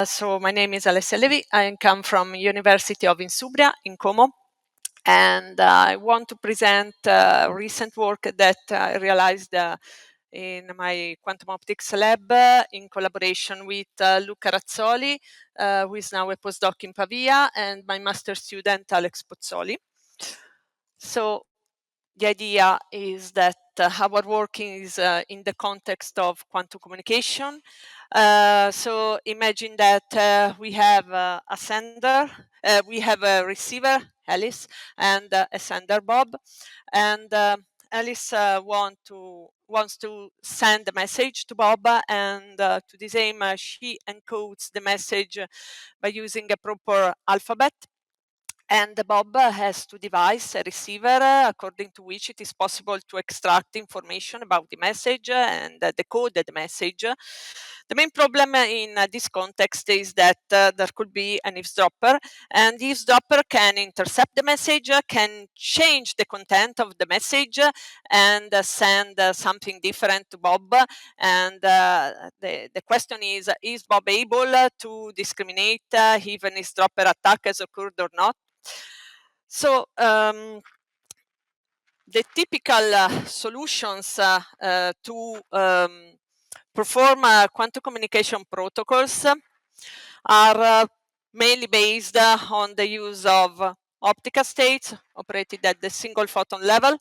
So my name is Alessia Allevi. I come from University of Insubria in Como, and I want to present recent work that I realized in my quantum optics lab in collaboration with Luca Razzoli, who is now a postdoc in Pavia, and my master student Alex Pozzoli. So the idea is that our work is in the context of quantum communication. So imagine that we have a sender, we have a receiver, Alice, and a sender, Bob. And Alice wants to send a message to Bob, and to this aim, she encodes the message by using a proper alphabet. And Bob has to devise a receiver according to which it is possible to extract information about the message and decode the message. The main problem in this context is that there could be an eavesdropper, and the eavesdropper can intercept the message, can change the content of the message, and send something different to Bob. And the question is Bob able to discriminate if an eavesdropper attack has occurred or not? So the typical solutions to perform quantum communication protocols are mainly based on the use of optical states operated at the single photon level,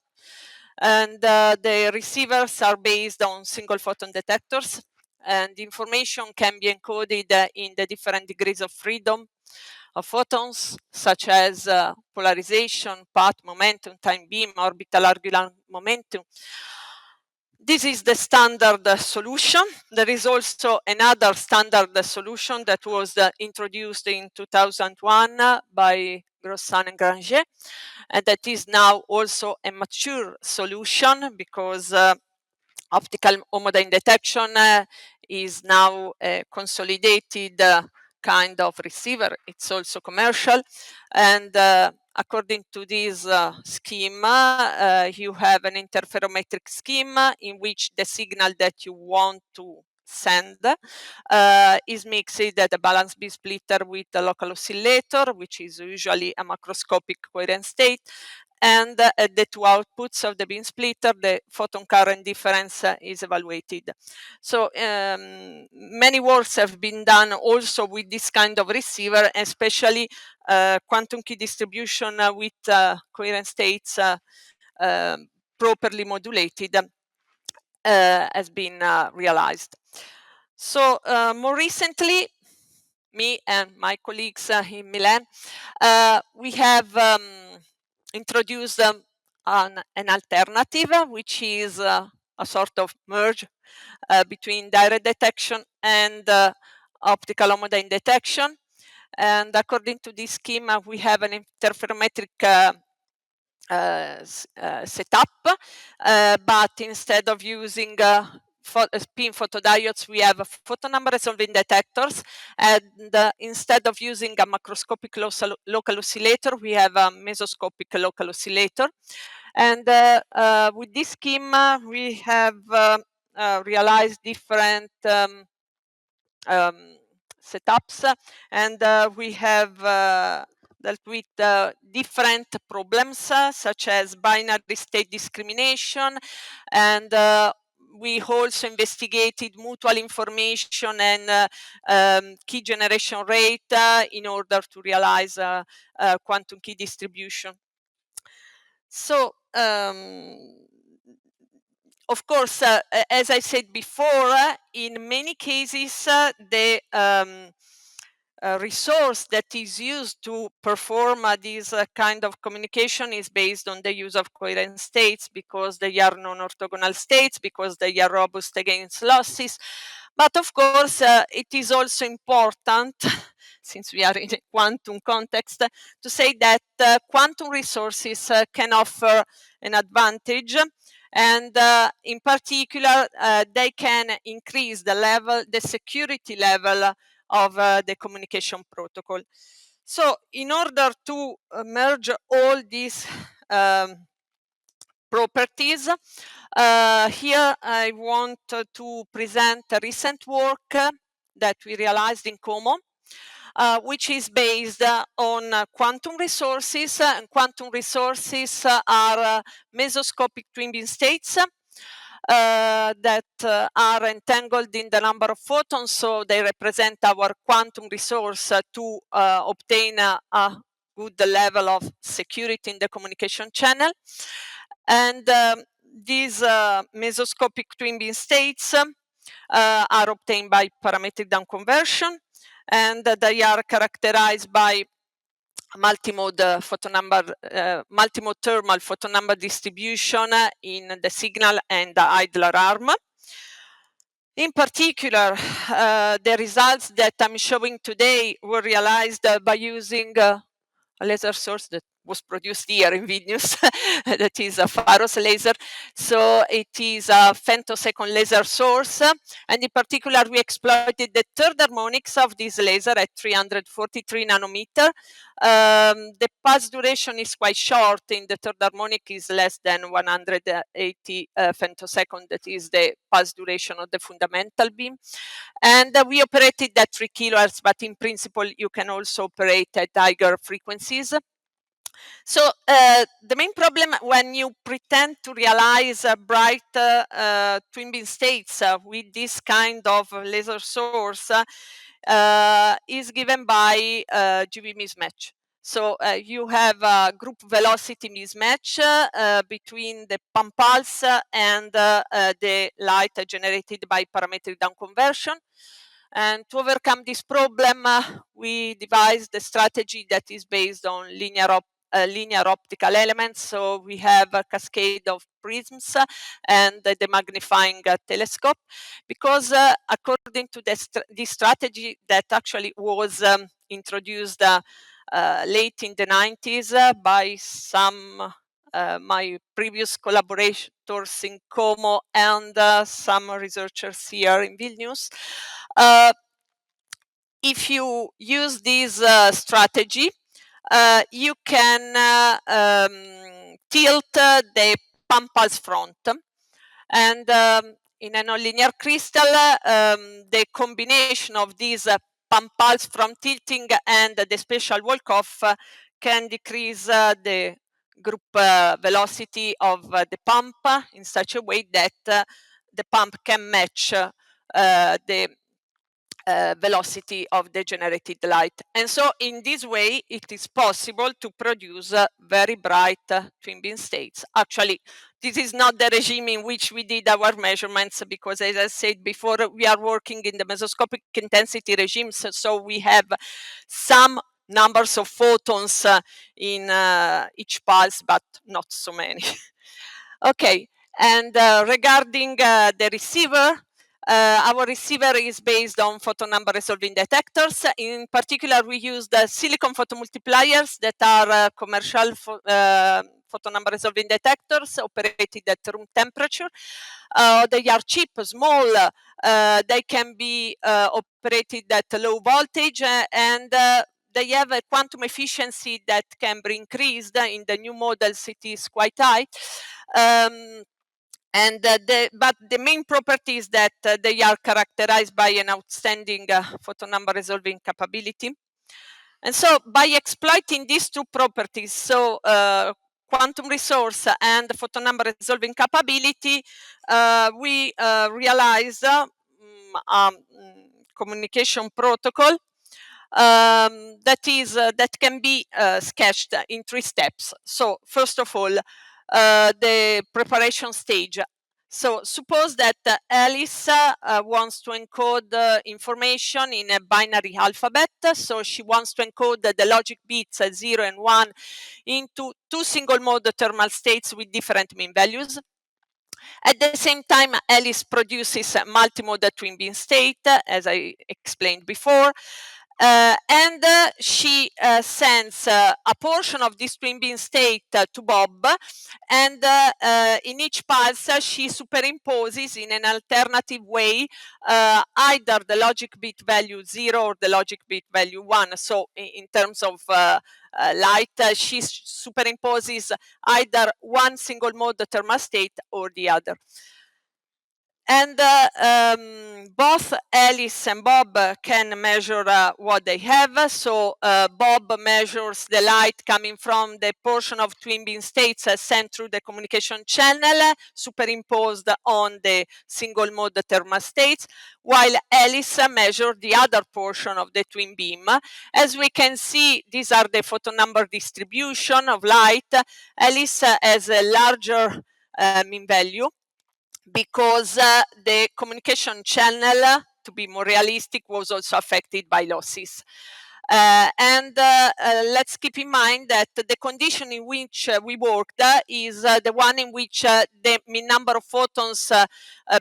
and the receivers are based on single photon detectors, and information can be encoded in the different degrees of freedom of photons, such as polarization, path, momentum, time beam, orbital angular momentum. This is the standard solution. There is also another standard solution that was introduced in 2001 by Grossan and Granger, and that is now also a mature solution because optical homodyne detection is now a consolidated kind of receiver. It's also commercial, and according to this scheme, you have an interferometric scheme in which the signal that you want to send is mixed at a balance beam splitter with a local oscillator, which is usually a macroscopic coherent state, and at the two outputs of the beam splitter, the photon current difference is evaluated. So many works have been done also with this kind of receiver, especially quantum key distribution with coherent states properly modulated has been realized. So more recently, me and my colleagues in Milan, we have introduced an alternative, which is a sort of merge between direct detection and optical homodyne detection. And according to this scheme, we have an interferometric setup, but instead of using spin photodiodes, we have photon number resolving detectors, and instead of using a macroscopic local oscillator, we have a mesoscopic local oscillator. And with this scheme, we have realized different setups, and we have dealt with different problems such as binary state discrimination, and we also investigated mutual information and key generation rate in order to realize quantum key distribution. So of course, as I said before, in many cases, the resource that is used to perform this kind of communication is based on the use of coherent states, because they are non-orthogonal states, because they are robust against losses. But of course, it is also important, since we are in a quantum context, to say that quantum resources can offer an advantage, and in particular, they can increase the security level of the communication protocol. So in order to merge all these properties, here I want to present a recent work that we realized in Como. which is based on quantum resources. And quantum resources are mesoscopic twin beam states that are entangled in the number of photons, so they represent our quantum resource to obtain a good level of security in the communication channel. And these mesoscopic twin beam states are obtained by parametric down conversion, and they are characterized by multimode multimode thermal photon number distribution in the signal and the idler arm. In particular, the results that I'm showing today were realized by using a laser source that was produced here in Vilnius, that is a Pharos laser. So it is a femtosecond laser source, and in particular we exploited the third harmonics of this laser at 343 nanometer. The pulse duration is quite short. In the third harmonic is less than 180 femtosecond. That is the pulse duration of the fundamental beam. And we operated at 3 kilohertz, but in principle you can also operate at higher frequencies. So the main problem when you pretend to realize bright twin beam states with this kind of laser source is given by GV mismatch. So you have a group velocity mismatch between the pump pulse and the light generated by parametric down conversion. And to overcome this problem, we devised a strategy that is based on linear optical elements. So we have a cascade of prisms and the magnifying telescope, because according to this strategy that actually was introduced late in the 90s by some my previous collaborators in Como and some researchers here in Vilnius. If you use this strategy, you can tilt the pump pulse front, and in a nonlinear crystal, the combination of these pump pulse from tilting and the spatial walk-off can decrease the group velocity of the pump in such a way that the pump can match the velocity of the generated light. And so in this way, it is possible to produce very bright twin beam states. Actually, this is not the regime in which we did our measurements, because as I said before, we are working in the mesoscopic intensity regimes. So we have some numbers of photons in each pulse, but not so many. Okay, and regarding the receiver, our receiver is based on photon number resolving detectors. In particular, we use the silicon photomultipliers that are commercial photon number resolving detectors operated at room temperature. They are cheap, small. They can be operated at low voltage, and they have a quantum efficiency that can be increased. In the new models, it is quite high. But the main property is that they are characterized by an outstanding photon number resolving capability. And so by exploiting these two properties, so quantum resource and photon number resolving capability, we realize communication protocol that can be sketched in 3 steps. So first of all, the preparation stage. So suppose that Alice wants to encode information in a binary alphabet. So she wants to encode the logic bits 0 and 1 into 2 single mode thermal states with different mean values. At the same time, Alice produces a multimode twin beam state, as I explained before. And she sends a portion of this twin beam state to Bob, and in each pulse she superimposes in an alternative way either the logic bit value 0 or the logic bit value 1. So in terms of light, she superimposes either one single mode thermal state or the other. And both Alice and Bob can measure what they have. So Bob measures the light coming from the portion of twin beam states sent through the communication channel, superimposed on the single mode thermostates, while Alice measures the other portion of the twin beam. As we can see, these are the photon number distribution of light. Alice has a larger mean value, because the communication channel, to be more realistic, was also affected by losses. Let's keep in mind that the condition in which we worked is the one in which the mean number of photons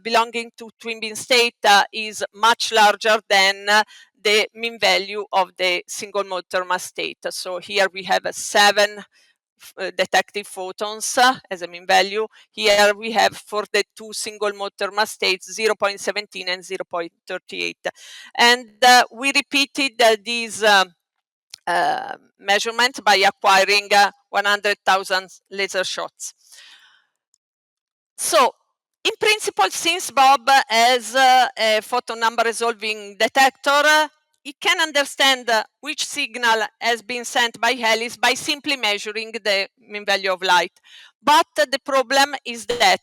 belonging to twin beam state is much larger than the mean value of the single mode thermostat. So here we have 7 detected photons as a mean value. Here we have, for the 2 single mode thermostates, 0.17 and 0.38. And we repeated these measurements by acquiring 100,000 laser shots. So, in principle, since Bob has a photon number resolving detector, it can understand which signal has been sent by Alice by simply measuring the mean value of light. But the problem is that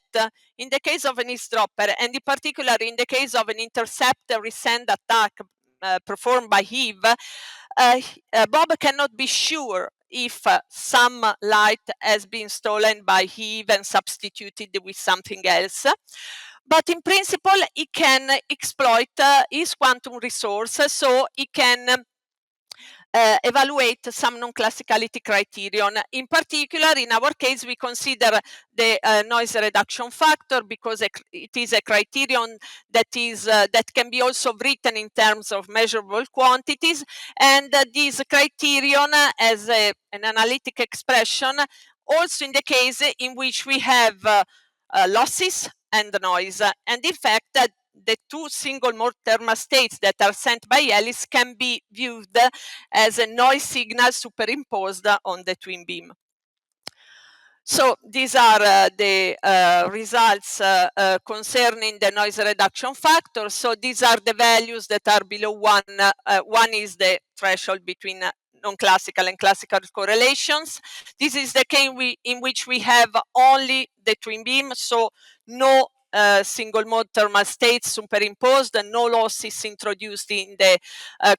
in the case of an eavesdropper, and in particular in the case of an intercept resend attack performed by Eve, Bob cannot be sure if some light has been stolen by Eve and substituted with something else. But in principle, it can exploit his quantum resource, so it can evaluate some non-classicality criterion. In particular, in our case, we consider the noise reduction factor, because it is a criterion that can be also written in terms of measurable quantities, and this criterion has an analytic expression also in the case in which we have losses and noise. And in fact, the 2 single mode thermostates that are sent by Alice can be viewed as a noise signal superimposed on the twin beam. So these are the results concerning the noise reduction factor. So these are the values that are below 1. 1 is the threshold between non-classical and classical correlations. This is the case in which we have only the twin beam, so no single mode thermostates superimposed and no losses introduced in the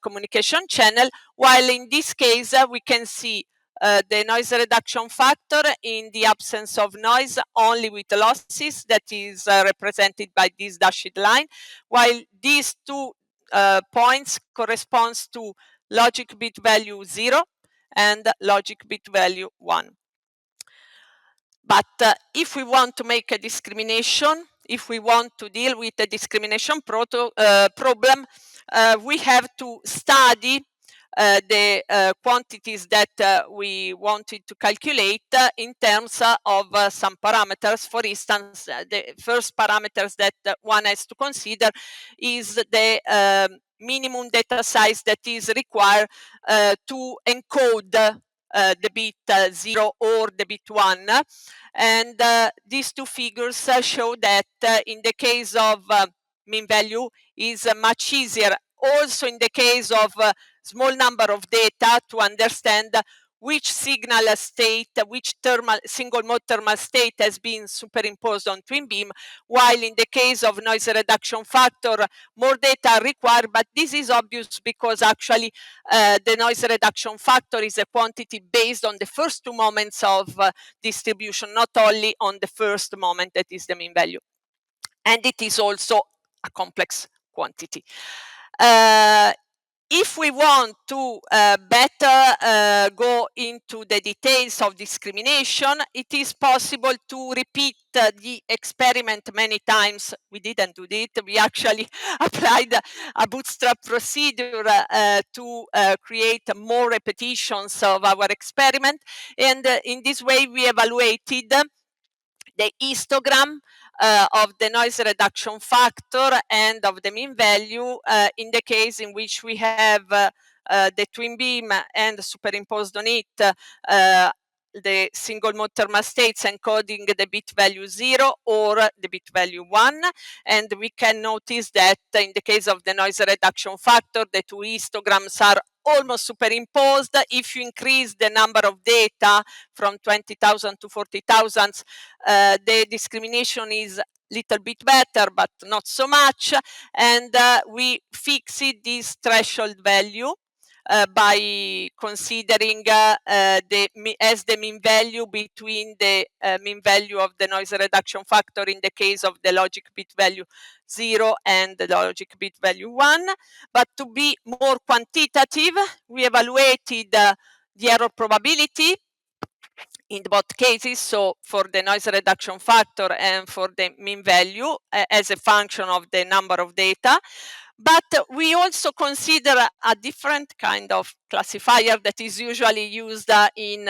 communication channel, while in this case we can see the noise reduction factor in the absence of noise only with losses, that is represented by this dashed line, while these 2 points corresponds to logic bit value 0 and logic bit value 1. But if we want to make a discrimination, if we want to deal with the discrimination problem, we have to study the quantities that we wanted to calculate in terms of some parameters. For instance, the first parameters that one has to consider is the minimum data size that is required to encode the bit 0 or the bit 1. And these 2 figures show that in the case of mean value is much easier, also in the case of small number of data, to understand which signal state, which single mode thermal state has been superimposed on twin beam, while in the case of noise reduction factor, more data are required. But this is obvious because actually the noise reduction factor is a quantity based on the first 2 moments of distribution, not only on the first moment, that is the mean value. And it is also a complex quantity. If we want to better go into the details of discrimination, it is possible to repeat the experiment many times. We didn't do it. We actually applied a bootstrap procedure to create more repetitions of our experiment. And in this way, we evaluated the histogram of the noise reduction factor and of the mean value in the case in which we have the twin beam and superimposed on it the single mode thermal states encoding the bit value 0 or the bit value 1. And we can notice that in the case of the noise reduction factor, the two histograms are almost superimposed. If you increase the number of data from 20,000 to 40,000, the discrimination is little bit better, but not so much. And we fixed this threshold value by considering as the mean value between the mean value of the noise reduction factor in the case of the logic bit value 0 and the logic bit value 1. But to be more quantitative, we evaluated the error probability in both cases, so for the noise reduction factor and for the mean value as a function of the number of data. But we also consider a different kind of classifier that is usually used in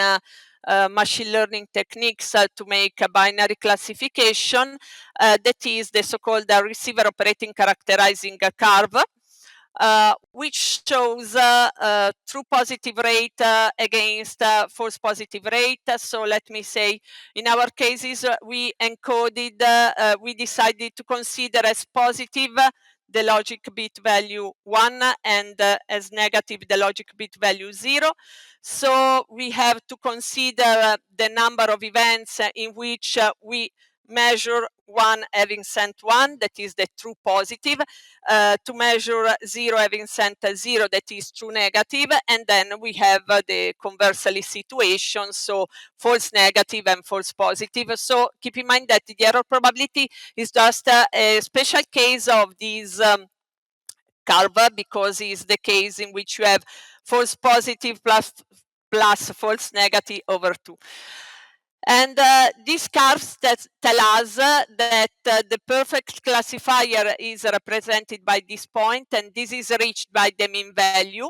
machine learning techniques to make a binary classification, that is the so-called receiver operating characterizing curve. Which shows true positive rate against false positive rate. So let me say, in our cases, we encoded, we decided to consider as positive the logic bit value 1 and as negative the logic bit value 0. So we have to consider the number of events in which we measure 1 having sent 1, that is the true positive, to measure 0 having sent 0, that is true negative, and then we have the conversely situation, so false negative and false positive. So keep in mind that the error probability is just a special case of this curve, because it's the case in which you have false positive plus false negative over 2. And these curves that tell us that the perfect classifier is represented by this point, and this is reached by the mean value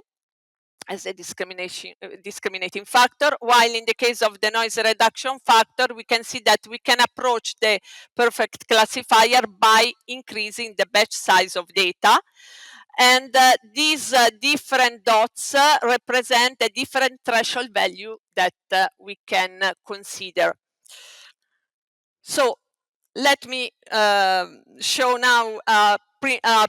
as a discriminating factor, while in the case of the noise reduction factor, we can see that we can approach the perfect classifier by increasing the batch size of data. And these different dots represent a different threshold value that we can consider. So let me show now a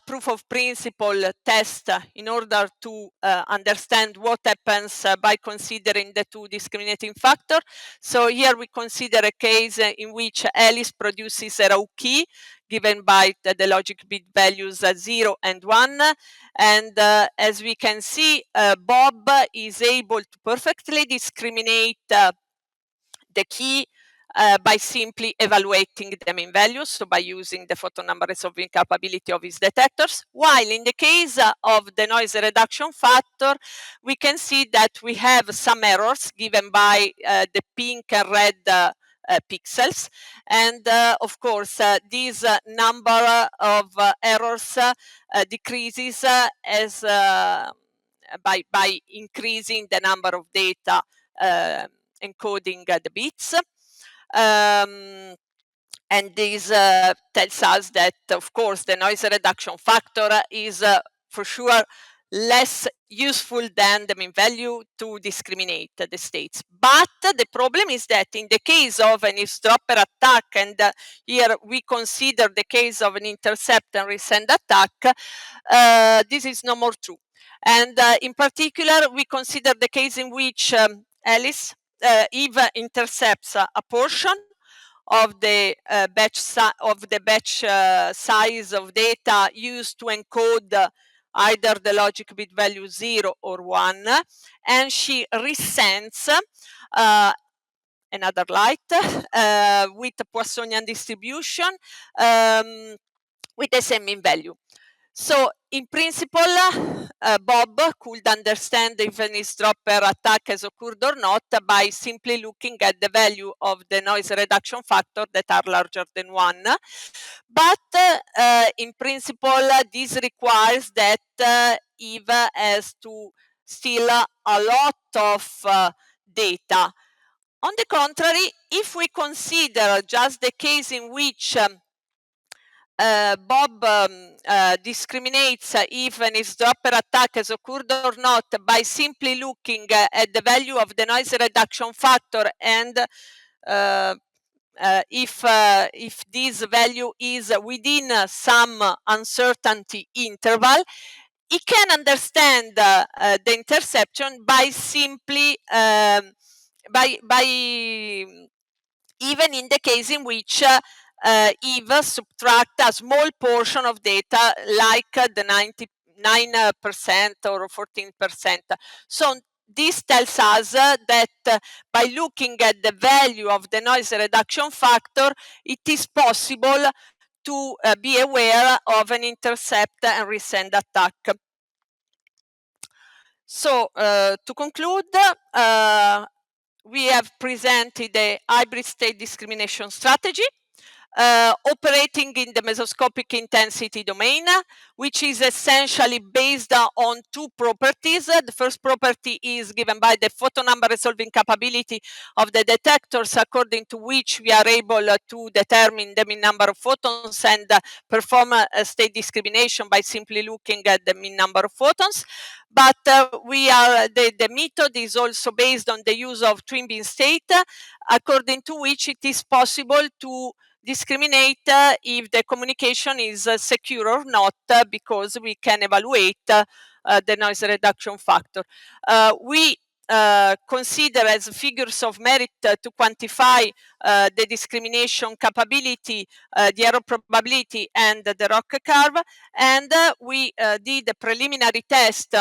proof of principle test in order to understand what happens by considering the two discriminating factors. So here we consider a case in which Alice produces a raw key given by the logic bit values 0 and 1. And as we can see, Bob is able to perfectly discriminate the key by simply evaluating the mean values, so by using the photon number resolving capability of his detectors. While in the case of the noise reduction factor, we can see that we have some errors given by the pink and red pixels. And of course, this number of errors decreases as by increasing the number of data encoding the bits. And this tells us that, of course, the noise reduction factor is for sure less useful than the mean value to discriminate the states. But the problem is that in the case of an eavesdropper attack, and here we consider the case of an intercept and resend attack, this is no more true. And in particular, we consider the case in which Alice Eve intercepts a portion of the batch size of data used to encode either the logic bit value 0 or 1, and she resends another light with a Poissonian distribution with the same mean value. So in principle, Bob could understand if an eavesdropper attack has occurred or not by simply looking at the value of the noise reduction factor that are larger than 1. But in principle, this requires that Eve has to steal a lot of data. On the contrary, if we consider just the case in which Bob discriminates if an eavesdropper attack has occurred or not by simply looking at the value of the noise reduction factor, and if this value is within some uncertainty interval, he can understand the interception by simply by even in the case in which Eve subtract a small portion of data like the 99% or 14%. So this tells us that by looking at the value of the noise reduction factor, it is possible to be aware of an intercept and resend attack. So to conclude, we have presented a hybrid state discrimination strategy operating in the mesoscopic intensity domain, which is essentially based on two properties. The first property is given by the photon number resolving capability of the detectors, according to which we are able to determine the mean number of photons and perform a state discrimination by simply looking at the mean number of photons. But the method is also based on the use of twin beam state, according to which it is possible to discriminate if the communication is secure or not, because we can evaluate the noise reduction factor. We consider as figures of merit to quantify the discrimination capability, the error probability, and the ROC curve, and we did a preliminary test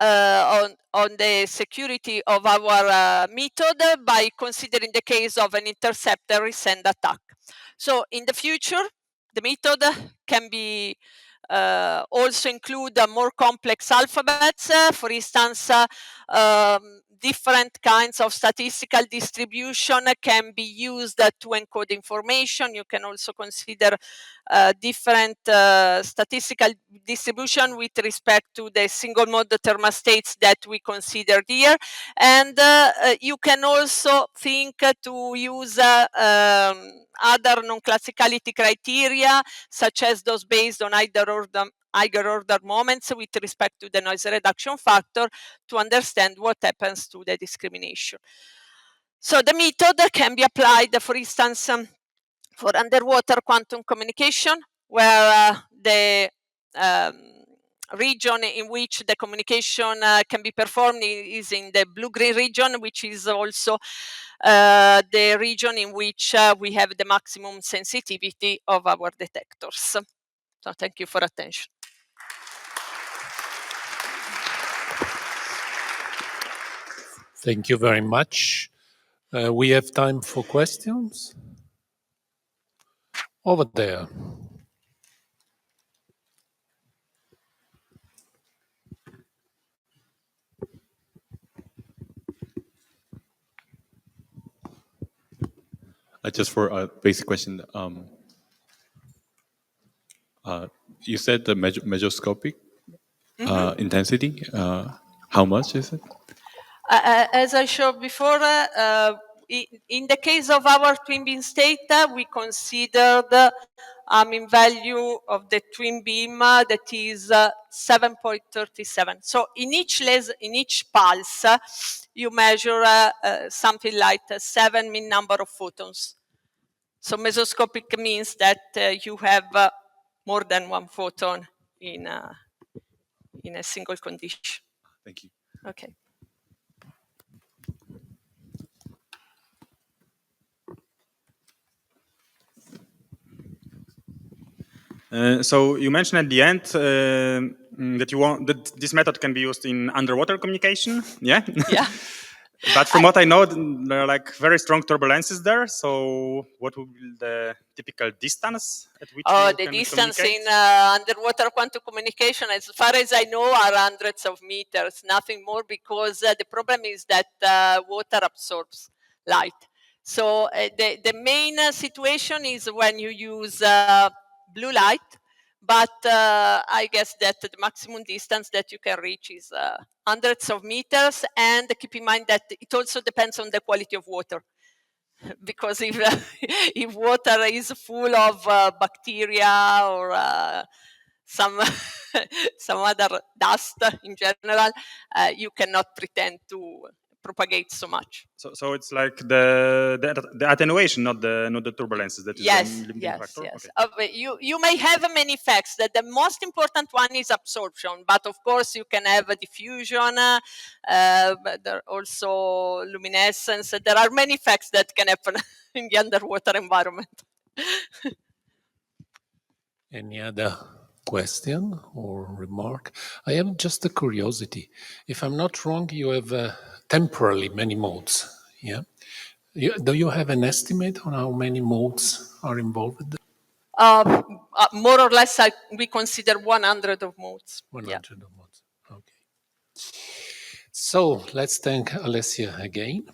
on the security of our method by considering the case of an interceptor resend attack. So in the future, the method can be also include more complex alphabets. For instance, different kinds of statistical distribution can be used to encode information. You can also consider different statistical distribution with respect to the single mode thermostates that we considered here. And you can also think to use other non-classicality criteria, such as those based on higher order moments with respect to the noise reduction factor, to understand what happens to the discrimination. So the method can be applied, for instance, for underwater quantum communication, where the region in which the communication can be performed is in the blue-green region, which is also the region in which we have the maximum sensitivity of our detectors. So thank you for attention. Thank you very much. We have time for questions. Over there. Just for a basic question, you said the mesoscopic intensity. How much is it? As I showed before, in the case of our twin beam state, we considered a mean value of the twin beam that is 7.37. So in each pulse, you measure something like 7 mean number of photons. So mesoscopic means that you have more than one photon in a single condition. Thank you. Okay. So you mentioned at the end that this method can be used in underwater communication. Yeah. Yeah. But from what I know, there are like very strong turbulences there. So what would be the typical distance at which you the can distance communicate? in underwater quantum communication, as far as I know, are hundreds of meters, nothing more, because the problem is that water absorbs light. So the main situation is when you use blue light, but I guess that the maximum distance that you can reach is hundreds of meters, and keep in mind that it also depends on the quality of water. because if if water is full of bacteria or some some other dust in general, you cannot pretend to propagate so much. So it's like the attenuation, not the turbulences, that is the limiting factor. Yes. Okay. You may have many effects. That the most important one is absorption, but of course you can have a diffusion. But there are also luminescence. There are many effects that can happen in the underwater environment. Any other question or remark? I have just a curiosity. If I'm not wrong, you have temporarily many modes. Yeah. Do you have an estimate on how many modes are involved? More or less, we consider 100 of modes. 100 modes. Okay. So let's thank Alessia again.